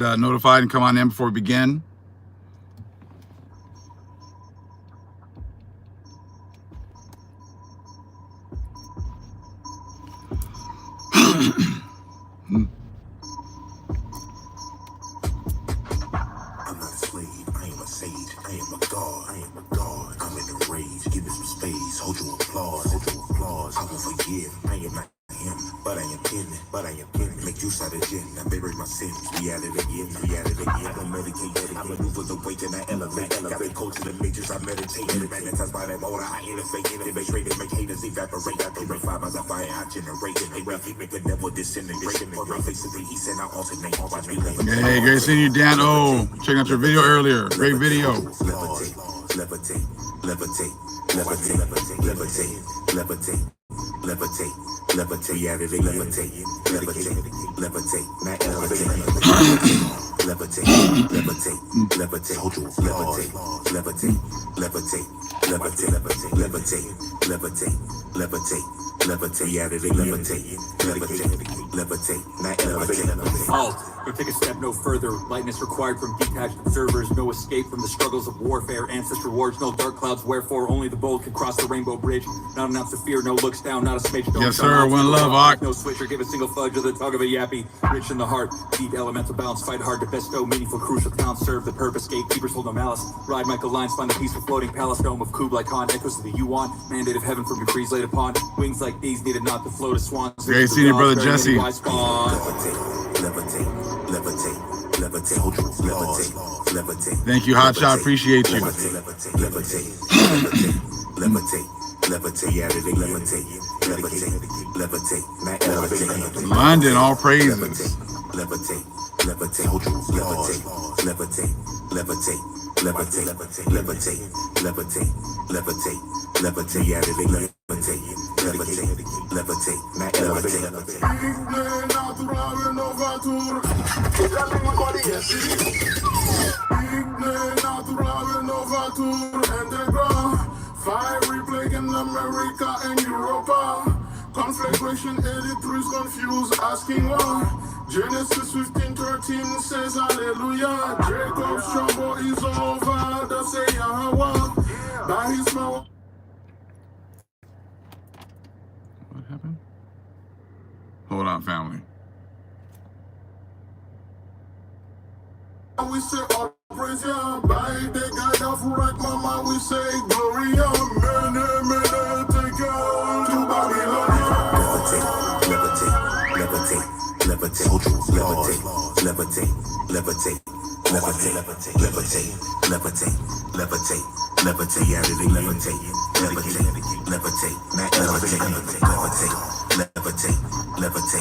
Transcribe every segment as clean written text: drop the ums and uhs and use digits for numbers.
notified and come on in before we begin. Hey, great seeing you, Dan O. Checking out your video earlier. Great video. Levitate, levitate, levitate, levitate, levitate, levitate, levitate, levitate, levitate, levitate, levitate, not elevate, levitate, levitate, levitate, levitate, levitate, levitate, levitate, levitate, levitate, levitate, levitate, not elevate. Halt. Or take a step no further. Lightness required from detached observers. No escape from the struggles of warfare. Ancestor wards, no dark clouds. Wherefore only the bold can cross the rainbow bridge. Not an ounce of fear, no looks down, not a smidge. Yes, sir. One love, Ock. No switch or give a single fudge of the tug of a yappy. Rich in the heart, deep elemental balance. Fight hard to bestow meaningful, crucial talents. Serve the purpose. Gatekeepers hold no malice. Ride Michael Lines, find the peaceful floating palace. Dome of Kublai Khan. Echoes of the Yuan. Mandate of heaven from your trees laid upon. Wings like these needed not to float as swans. Great seeing you, brother Jesse. Thank you, Hotshot. Appreciate you. London, all praises. Fiery plague in America and Europa. Conflagration 83's confused, asking why. Genesis 15:13 says hallelujah. Jacob's trouble is over, thus say Yahweh. By his power. What happened? Hold on, family. We say all praise ya. By the God of right, mama, we say gloria. Mene, take you to Babylon. Levitate, levitate, levitate, levitate, levitate, levitate, levitate, levitate, levitate, levitate, levitate, levitate, levitate, levitate, not levitate, levitate, levitate, levitate, levitate,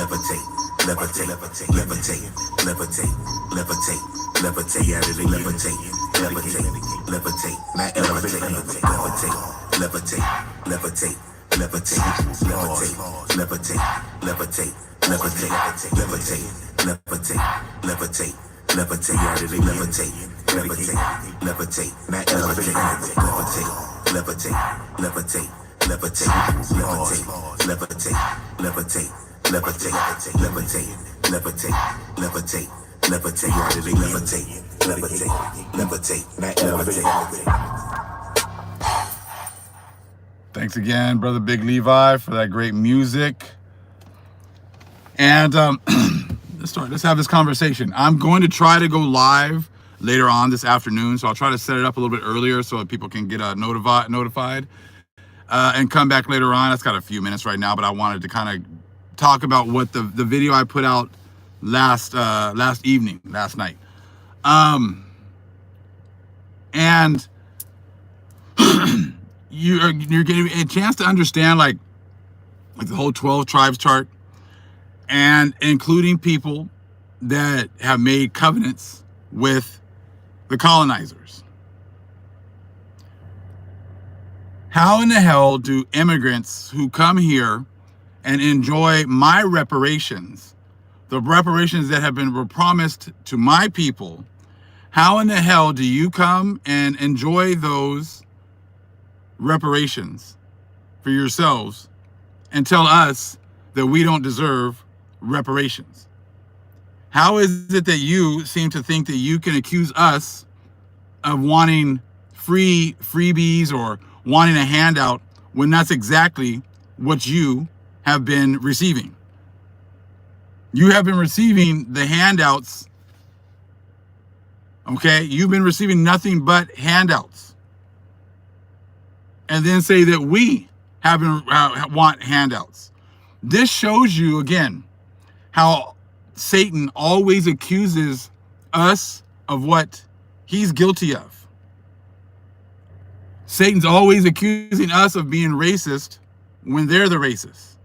levitate, levitate, levitate, levitate, levitate, levitate, levitate, levitate, levitate, levitate, levitate, not levitate, levitate, levitate, levitate, levitate, levitate, levitate, levitate, levitate, levitate, levitate, levitate, levitate, levitate, levitate, not levitate, levitate, levitate, levitate, levitate, levitate, levitate, levitate, levitate, levitate, levitate, levitate, levitate, levitate, levitate, Thanks again, brother Big Levi, for that great music. And let's have this conversation. I'm going to try to go live later on this afternoon, so I'll try to set it up a little bit earlier so that people can get notified and come back later on. It's got a few minutes right now, but I wanted to kind of talk about what the video I put out last night. And you're getting a chance to understand like the whole 12 tribes chart, and including people that have made covenants with the colonizers. How in the hell do immigrants who come here and enjoy my reparations, the reparations that have been promised to my people, how in the hell do you come and enjoy those reparations for yourselves and tell us that we don't deserve reparations? How is it that you seem to think that you can accuse us of wanting freebies or wanting a handout when that's exactly what you have been receiving? You have been receiving the handouts. Okay, you've been receiving nothing but handouts, and then say that we want handouts. This shows you again how Satan always accuses us of what he's guilty of. Satan's always accusing us of being racist when they're the racists.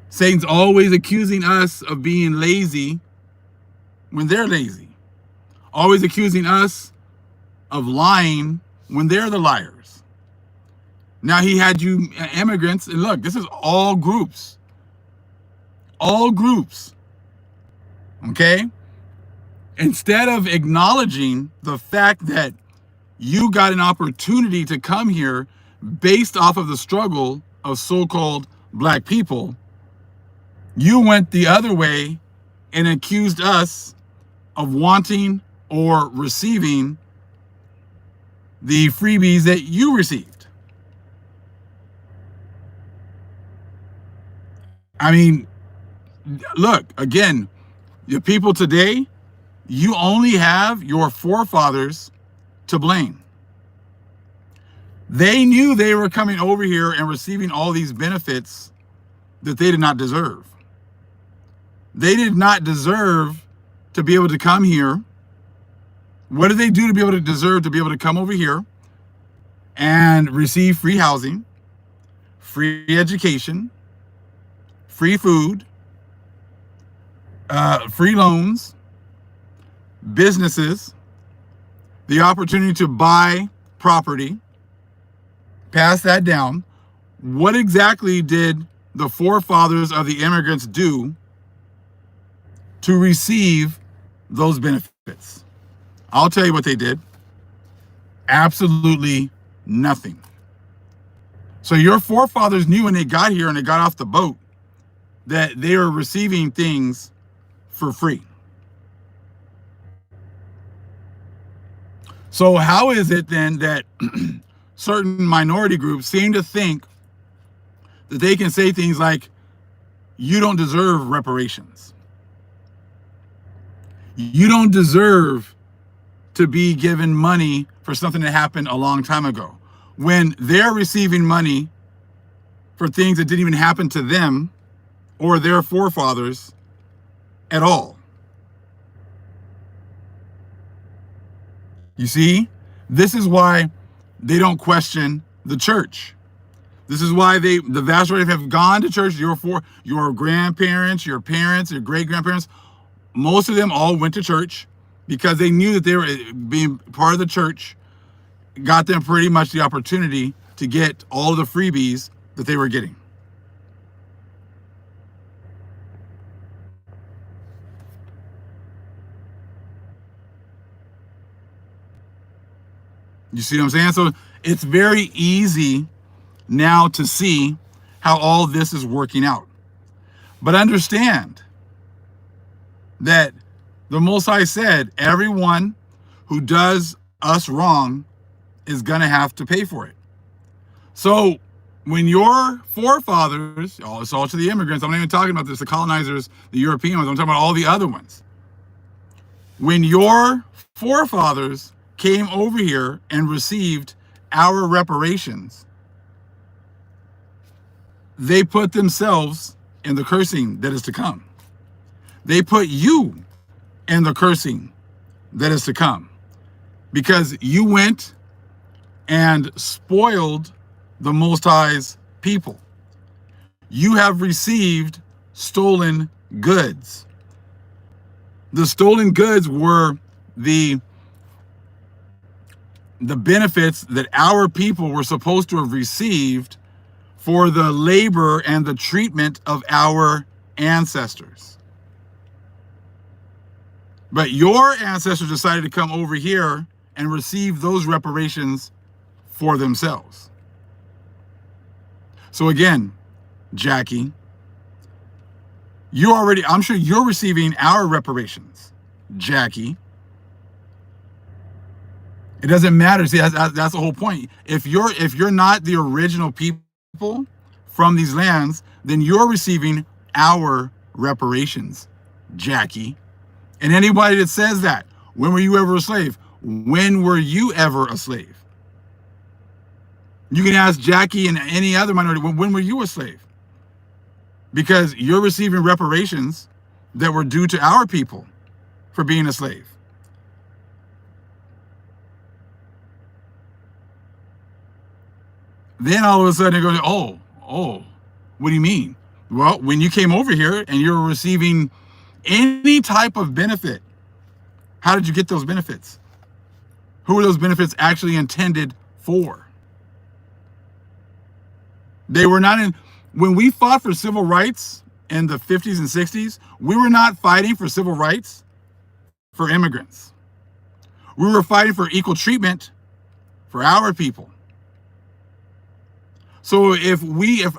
Satan's always accusing us of being lazy when they're lazy. Always accusing us of lying when they're the liars. Now he had you immigrants, and look, this is all groups. All groups. Okay? Instead of acknowledging the fact that you got an opportunity to come here based off of the struggle of so-called black people, you went the other way and accused us of wanting or receiving the freebies that you received. I mean, look, again, the people today, you only have your forefathers to blame. They knew they were coming over here and receiving all these benefits that they did not deserve. They did not deserve to be able to come here. What did they do to be able to deserve to be able to come over here and receive free housing, free education, free food, free loans, businesses, the opportunity to buy property, pass that down? What exactly did the forefathers of the immigrants do to receive those benefits? I'll tell you what they did. Absolutely nothing. So your forefathers knew when they got here and they got off the boat that they were receiving things for free. So how is it then that certain minority groups seem to think that they can say things like, you don't deserve reparations. You don't deserve to be given money for something that happened a long time ago, when they're receiving money for things that didn't even happen to them or their forefathers at all. You see, this is why they don't question the church. This is why the vast majority have gone to church. Your grandparents, your parents, your great-grandparents, most of them all went to church because they knew that they were being part of the church, got them pretty much the opportunity to get all of the freebies that they were getting. You see what I'm saying? So it's very easy now to see how all this is working out. But understand that the Most High said, everyone who does us wrong is going to have to pay for it. So when your forefathers, it's all to the immigrants, I'm not even talking about this, the colonizers, the European ones, I'm talking about all the other ones. When your forefathers came over here and received our reparations, they put themselves in the cursing that is to come. They put you in the cursing that is to come, because you went and spoiled the Most High's people. You have received stolen goods. The stolen goods were the benefits that our people were supposed to have received for the labor and the treatment of our ancestors. But your ancestors decided to come over here and receive those reparations for themselves. So again, Jackie, I'm sure you're receiving our reparations, Jackie. It doesn't matter. See, that's the whole point. If you're not the original people from these lands, then you're receiving our reparations, Jackie. And anybody that says that, when were you ever a slave? When were you ever a slave? You can ask Jackie and any other minority, when were you a slave? Because you're receiving reparations that were due to our people for being a slave. Then all of a sudden it goes, oh, what do you mean? Well, when you came over here and you were receiving any type of benefit, how did you get those benefits? Who were those benefits actually intended for? They were not in, when we fought for civil rights in the 50s and 60s, we were not fighting for civil rights for immigrants. We were fighting for equal treatment for our people. So if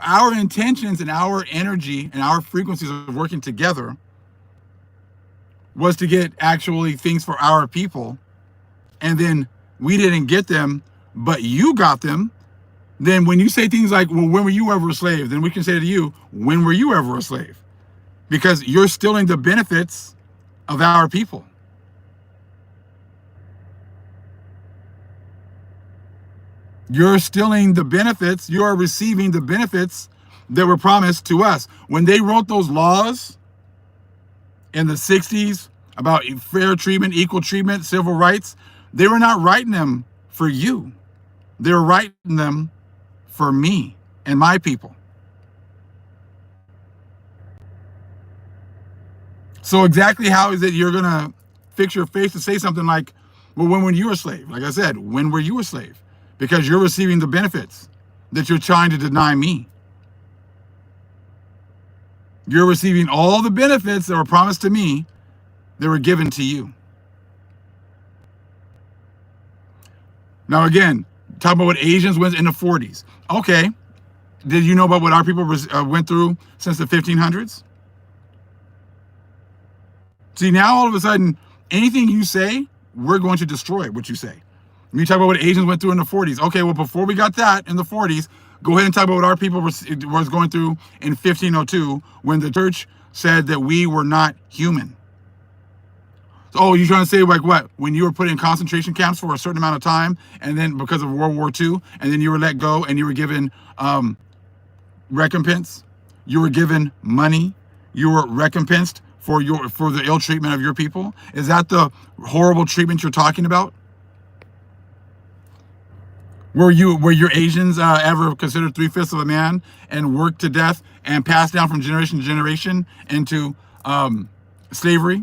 our intentions and our energy and our frequencies of working together was to get actually things for our people, and then we didn't get them, but you got them, then when you say things like, well, when were you ever a slave? Then we can say to you, when were you ever a slave? Because you're stealing the benefits of our people. You're stealing the benefits. You are receiving the benefits that were promised to us. When they wrote those laws in the 60s about fair treatment, equal treatment, civil rights, they were not writing them for you. They were writing them for me and my people. So exactly how is it you're going to fix your face to say something like, well, when were you a slave? Like I said, when were you a slave? Because you're receiving the benefits that you're trying to deny me. You're receiving all the benefits that were promised to me that were given to you. Now, again, talk about what Asians went in the 40s. Okay. Did you know about what our people went through since the 1500s? See, now all of a sudden, anything you say, we're going to destroy what you say. You talk about what Asians went through in the 40s. Okay, well, before we got that in the 40s, go ahead and talk about what our people was going through in 1502 when the church said that we were not human. Oh, you're trying to say like what? When you were put in concentration camps for a certain amount of time, and then because of World War II, and then you were let go and you were given recompense, you were given money, you were recompensed for the ill treatment of your people? Is that the horrible treatment you're talking about? Were your Asians ever considered 3/5 of a man and worked to death and passed down from generation to generation into slavery?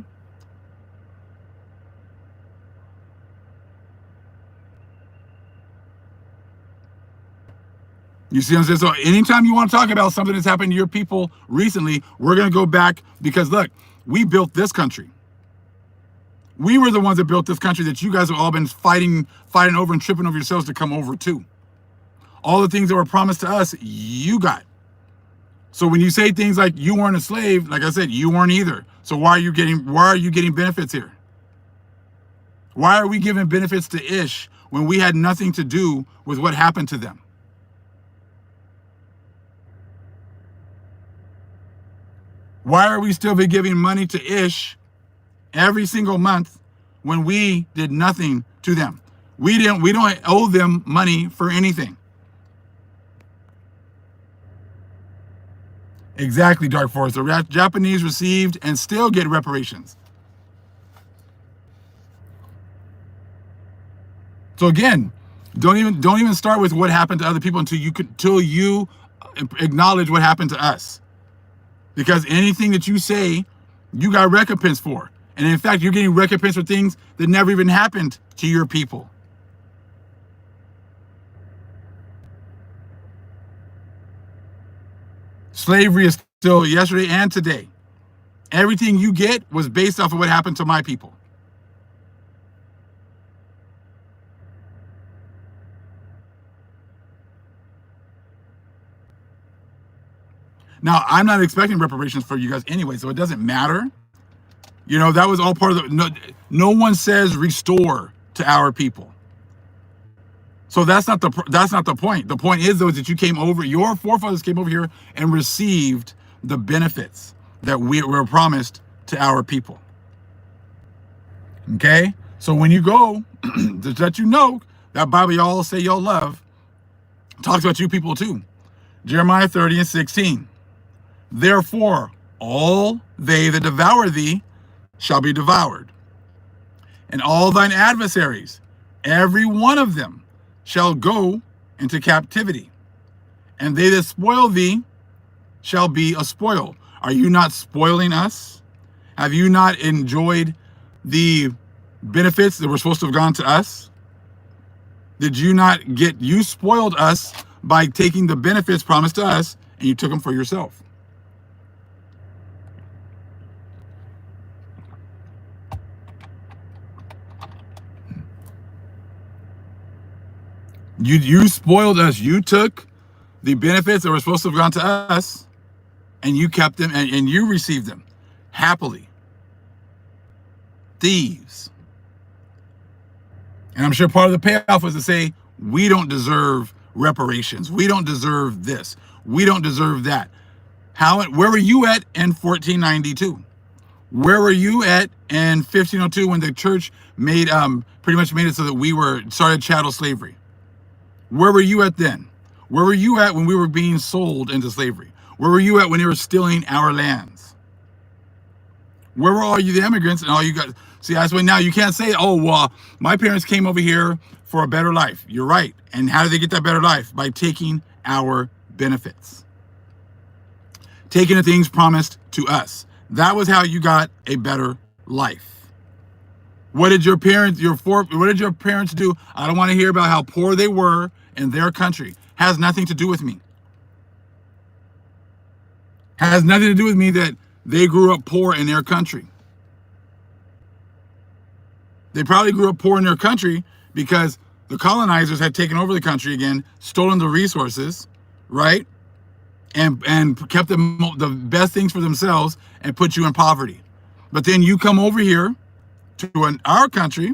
You see what I'm saying? So anytime you want to talk about something that's happened to your people recently, we're going to go back because look, we built this country. We were the ones that built this country that you guys have all been fighting over and tripping over yourselves to come over to. All the things that were promised to us, you got. So when you say things like you weren't a slave, like I said, you weren't either. So why are you getting benefits here? Why are we giving benefits to Ish when we had nothing to do with what happened to them? Why are we still be giving money to Ish every single month when we did nothing to them? We don't owe them money for anything. Exactly, Dark Forest. The Japanese received and still get reparations. So again, don't even start with what happened to other people until you acknowledge what happened to us. Because anything that you say, you got recompense for. And in fact, you're getting recompense for things that never even happened to your people. Slavery is still yesterday and today. Everything you get was based off of what happened to my people. Now, I'm not expecting reparations for you guys anyway, so it doesn't matter. You know, that was all part of the, no one says restore to our people. So that's not the point. The point is, though, is that you came over, your forefathers came over here and received the benefits that we were promised to our people. Okay? So when you go, to let you know, that Bible y'all say y'all love talks about you people too. Jeremiah 30:16. Therefore, all they that devour thee shall be devoured, and all thine adversaries, every one of them, shall go into captivity, and they that spoil thee shall be a spoil. Are you not spoiling us? Have you not enjoyed the benefits that were supposed to have gone to us? Did you not get, you spoiled us by taking the benefits promised to us, and you took them for yourself. You spoiled us. You took the benefits that were supposed to have gone to us, and you kept them, and you received them happily. Thieves. And I'm sure part of the payoff was to say, we don't deserve reparations. We don't deserve this. We don't deserve that. Where were you at in 1492? Where were you at in 1502 when the church made pretty much made it so that we started chattel slavery? Where were you at then? Where were you at when we were being sold into slavery? Where were you at when they were stealing our lands? Where were all you, the immigrants, and all you guys? See, that's why now you can't say, oh, well, my parents came over here for a better life. You're right. And how did they get that better life? By taking our benefits. Taking the things promised to us. That was how you got a better life. What did your parents, what did your parents do? I don't want to hear about how poor they were in their country. Has nothing to do with me. Has nothing to do with me that they grew up poor in their country. They probably grew up poor in their country because the colonizers had taken over the country again, stolen the resources, right? And kept the best things for themselves and put you in poverty. But then you come over here to our country,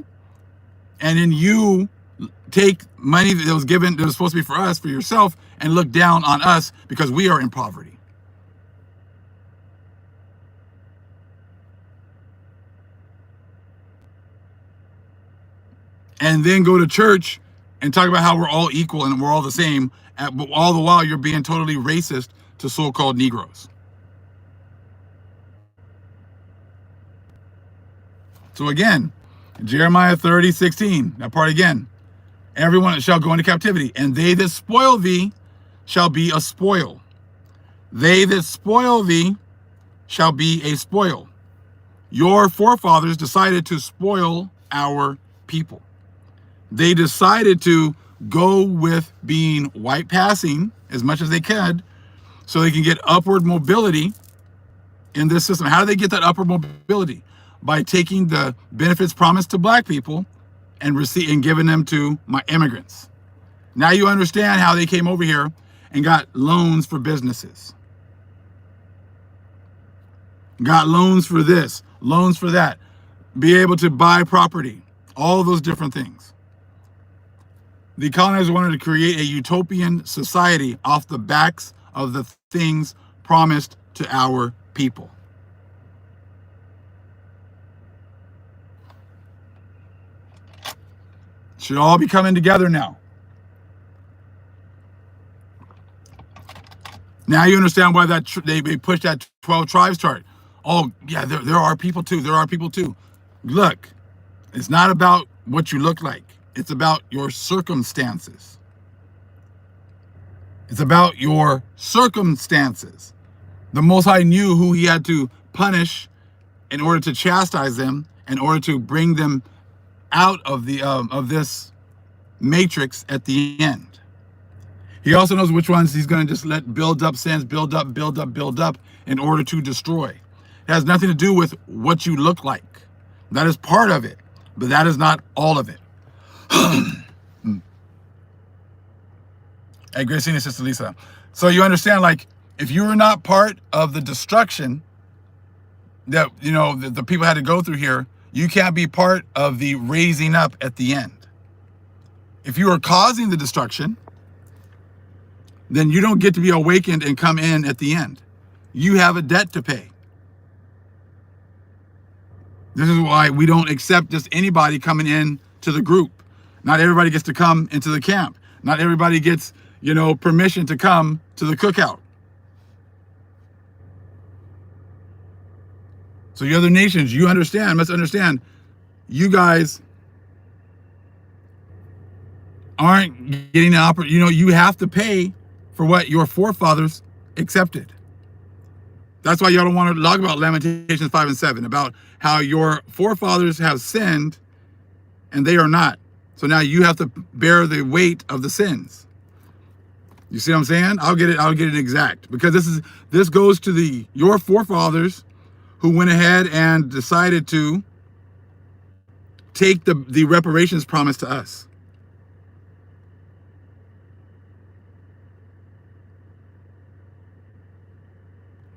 and then you take money that was given, that was supposed to be for us, for yourself, and look down on us because we are in poverty. And then go to church and talk about how we're all equal and we're all the same, but all the while you're being totally racist to so-called Negroes. So again, Jeremiah 30:16, that part again. Everyone shall go into captivity, and they that spoil thee shall be a spoil. They that spoil thee shall be a spoil. Your forefathers decided to spoil our people. They decided to go with being white passing as much as they could so they can get upward mobility in this system. How do they get that upward mobility? By taking the benefits promised to black people and giving them to my immigrants. Now you understand how they came over here and got loans for businesses. Got loans for this, loans for that. Be able to buy property, all those different things. The colonizers wanted to create a utopian society off the backs of the things promised to our people. Should all be coming together now. Now you understand why that they pushed that 12 tribes chart. Oh, yeah, there are people too. There are people too. Look, it's not about what you look like. It's about your circumstances. It's about your circumstances. The Most High knew who he had to punish in order to chastise them, in order to bring them out of the of this matrix at the end. He also knows which ones he's going to just let build up sins, build up in order to destroy. It has nothing to do with what you look like. That is part of it, but that is not all of it. Hey, Gracie and Sister Lisa. So you understand, like, If you were not part of the destruction that, you know, the people had to go through here, you can't be part of the raising up at the end. If you are causing the destruction, then you don't get to be awakened and come in at the end. You have a debt to pay. This is why we don't accept just anybody coming in to the group. Not everybody gets to come into the camp. Not everybody gets, you know, permission to come to the cookout. So the other nations, you must understand, you guys aren't getting an opportunity. You know, you have to pay for what your forefathers accepted. That's why y'all don't want to talk about Lamentations 5 and 7, about how your forefathers have sinned and they are not. So now you have to bear the weight of the sins. You see what I'm saying? I'll get it exact, because this goes to your forefathers who went ahead and decided to take the reparations promise to us.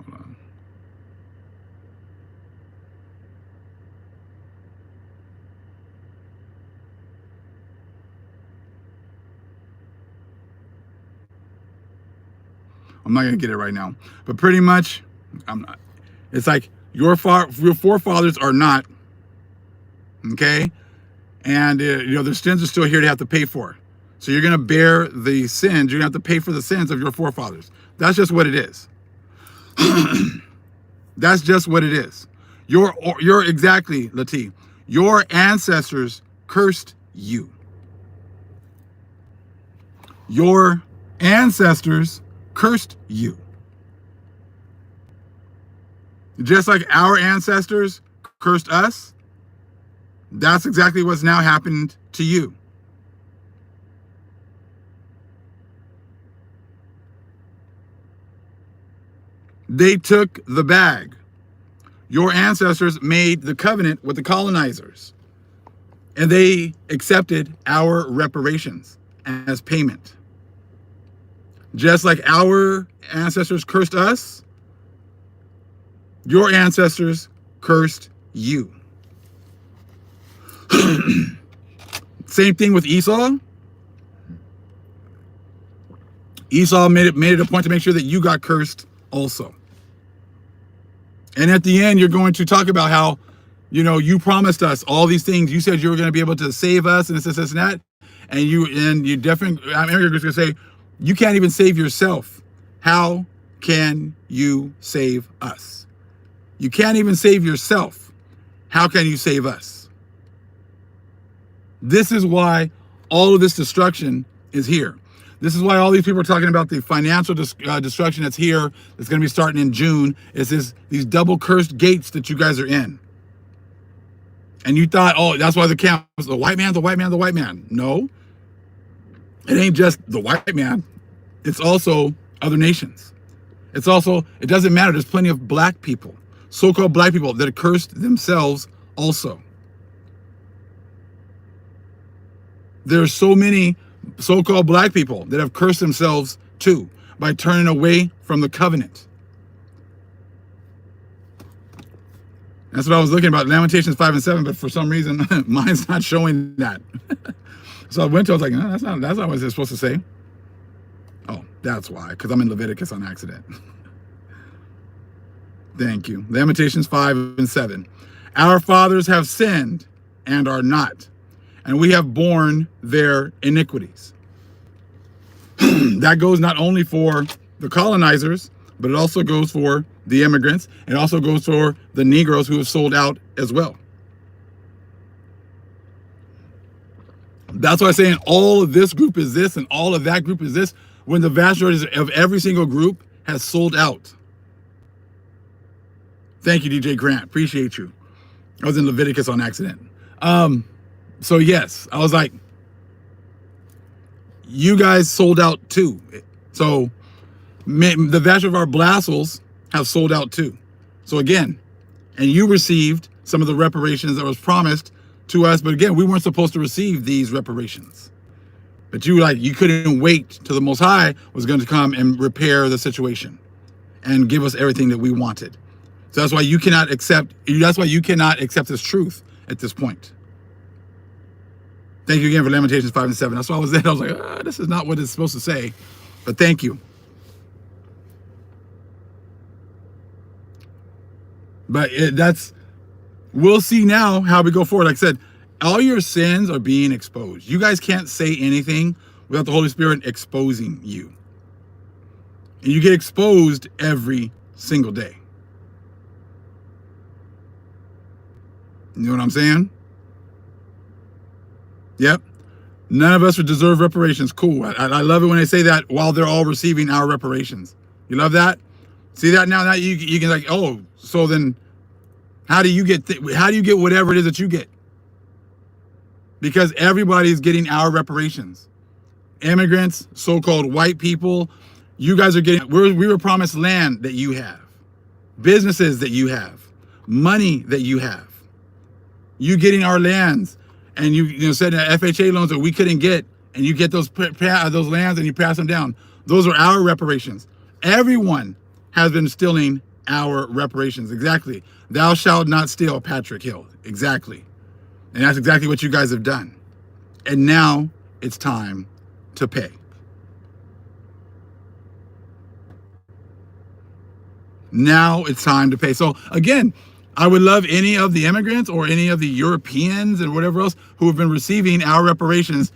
Hold on. I'm not gonna get it right now, but pretty much, I'm not. It's like your forefathers are not, okay, and you know, their sins are still here to have to pay for. So you're gonna bear the sins. You're gonna have to pay for the sins of your forefathers. That's just what it is. That's just what it is. You're exactly, Lati. Your ancestors cursed you. Your ancestors cursed you. Just like our ancestors cursed us, that's exactly what's now happened to you. They took the bag. Your ancestors made the covenant with the colonizers, and they accepted our reparations as payment. Just like our ancestors cursed us, your ancestors cursed you. Same thing with Esau. Esau made it a point to make sure that you got cursed also. And at the end, you're going to talk about how, you know, you promised us all these things. You said you were going to be able to save us and this and that. And you definitely, you're just going to say, you can't even save yourself. How can you save us? You can't even save yourself. How can you save us? This is why all of this destruction is here. This is why all these people are talking about the financial destruction that's here, that's going to be starting in June. Is these double cursed gates that you guys are in. And you thought, oh, that's why the camp was the white man, the white man, the white man. No, it ain't just the white man. It's also other nations. It's also, it doesn't matter. There's plenty of black people, so-called black people, that cursed themselves also. There's so many so-called black people that have cursed themselves too by turning away from the covenant. That's what I was looking about, Lamentations 5 and 7, but for some reason mine's not showing that. So I went to, I was like, no, that's not what it's supposed to say. Oh, that's why, because I'm in Leviticus on accident. Thank you. Lamentations 5 and 7. Our fathers have sinned and are not, and we have borne their iniquities. That goes not only for the colonizers, but it also goes for the immigrants. It also goes for the Negroes who have sold out as well. That's why I'm saying all of this group is this and all of that group is this, when the vast majority of every single group has sold out. Thank you, DJ Grant. Appreciate you. I was in Leviticus on accident. So yes, I was like, you guys sold out too. So the vast majority of our blassels have sold out too. So again, and you received some of the reparations that was promised to us, but again, we weren't supposed to receive these reparations. But you couldn't wait till the Most High was going to come and repair the situation. and give us everything that we wanted. So that's why you cannot accept this truth at this point. Thank you again for Lamentations 5 and 7. That's why I was there. I was like, this is not what it's supposed to say. But thank you. But we'll see now how we go forward. Like I said, all your sins are being exposed. You guys can't say anything without the Holy Spirit exposing you. And you get exposed every single day. You know what I'm saying? Yep. None of us would deserve reparations. Cool. I love it when they say that while they're all receiving our reparations. You love that? See that now? Now you can like, oh, so then how do you get whatever it is that you get? Because everybody is getting our reparations. Immigrants, so-called white people, you guys are getting, we were promised land that you have, businesses that you have, money that you have. You getting our lands, and you said that FHA loans that we couldn't get, and you get those lands and you pass them down. Those are our reparations. Everyone has been stealing our reparations. Exactly. Thou shalt not steal, Patrick Hill. Exactly. And that's exactly what you guys have done. And now it's time to pay. Now it's time to pay. So again, I would love any of the immigrants or any of the Europeans and whatever else who have been receiving our reparations,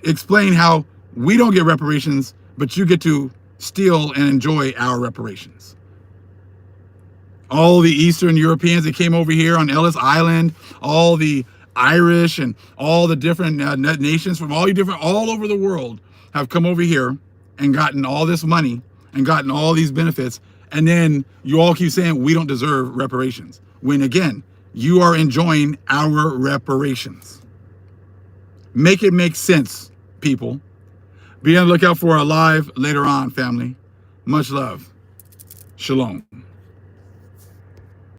explain how we don't get reparations, but you get to steal and enjoy our reparations. All the Eastern Europeans that came over here on Ellis Island, all the Irish and all the different nations from all over the world have come over here and gotten all this money and gotten all these benefits. And then you all keep saying we don't deserve reparations. When again, you are enjoying our reparations. Make it make sense, people. Be on the lookout for our live later on, family. Much love. Shalom.